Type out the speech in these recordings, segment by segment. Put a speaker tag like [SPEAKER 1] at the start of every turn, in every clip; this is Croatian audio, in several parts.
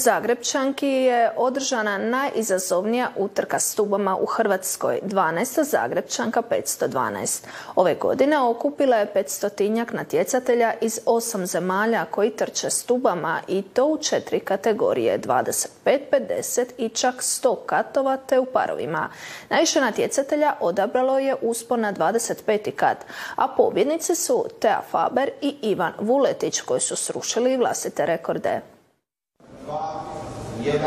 [SPEAKER 1] Zagrebčanki je održana najizazovnija utrka s tubama u Hrvatskoj, 12. Zagrebčanka 512. Ove godine okupila je 500-tinjak natjecatelja iz 8 zemalja koji trče s tubama i to u 4 kategorije, 25, 50 i čak 100 katova te u parovima. Najviše natjecatelja odabralo je uspon na 25. kat, a pobjednici su Tea Faber i Ivan Vuletić koji su srušili vlastite rekorde.
[SPEAKER 2] 2, 1.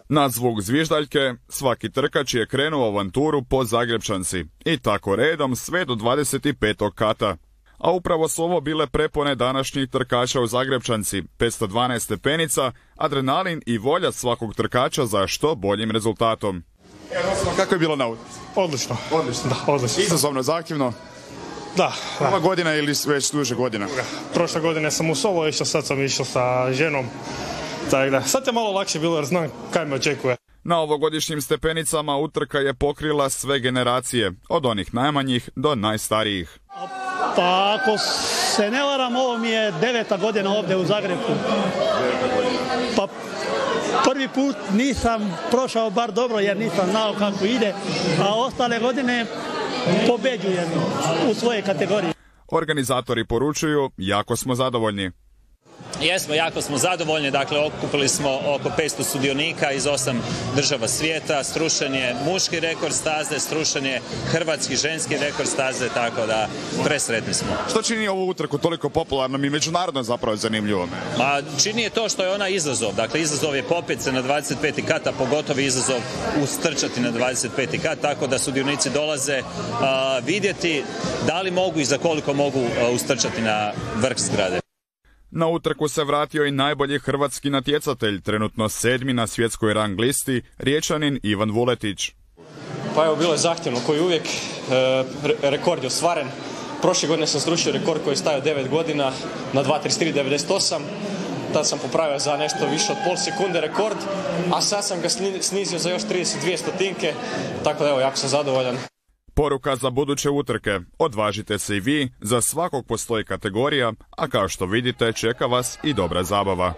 [SPEAKER 3] Na zvuk zviždaljke, svaki trkač je krenuo avanturu po Zagrebčanci i tako redom sve do 25. kata. A upravo su ovo bile prepone današnjih trkača u Zagrebčanci, 512 stepenica, adrenalin i volja svakog trkača za što boljim rezultatom.
[SPEAKER 4] Kako je bilo na utrci?
[SPEAKER 5] Odlično.
[SPEAKER 4] Da, odlično.
[SPEAKER 5] Izazovno, zahtjevno?
[SPEAKER 4] Da.
[SPEAKER 5] Ova godina ili već duže godina?
[SPEAKER 4] Prošle godine sam u solo išao, sad sam išao sa ženom. Tako da, sad je malo lakše bilo jer znam kaj me očekuje.
[SPEAKER 3] Na ovogodišnjim stepenicama utrka je pokrila sve generacije, od onih najmanjih do najstarijih.
[SPEAKER 6] Pa ako se ne varam, ovo mi je 9. godina ovdje u Zagrebu. Pa prvi put nisam prošao bar dobro jer nisam znao kako ide, a ostale godine pobeđujem u svojoj kategoriji.
[SPEAKER 3] Organizatori poručuju, jako smo zadovoljni.
[SPEAKER 7] Jesmo, jako smo zadovoljni, dakle okupili smo oko 500 sudionika iz 8 država svijeta, strušen je muški rekord staze, strušen je hrvatski ženski rekord staze, tako da presretni smo.
[SPEAKER 5] Što čini ovu utrku toliko popularnom i međunarodno zapravo zanimljivom?
[SPEAKER 7] Čini je to što je ona izazov, dakle izazov je popet se na 25. kat, a pogotovo izazov ustrčati na 25. kat, tako da sudionici dolaze vidjeti da li mogu i za koliko mogu ustrčati na vrh zgrade.
[SPEAKER 3] Na utrku se vratio i najbolji hrvatski natjecatelj, trenutno 7. na svjetskoj rang listi, Riječanin Ivan Vuletić.
[SPEAKER 8] Pa evo, bilo je zahtjevno koji uvijek, rekord je ostvaren. Prošle godine sam srušio rekord koji je stajao 9 godina na 2.33.98. Tad sam popravio za nešto više od pol sekunde rekord, a sad sam ga snizio za još 32 stotinke, tako da evo, jako sam zadovoljan.
[SPEAKER 3] Poruka za buduće utrke, odvažite se i vi, za svakog postoji kategorija, a kao što vidite čeka vas i dobra zabava.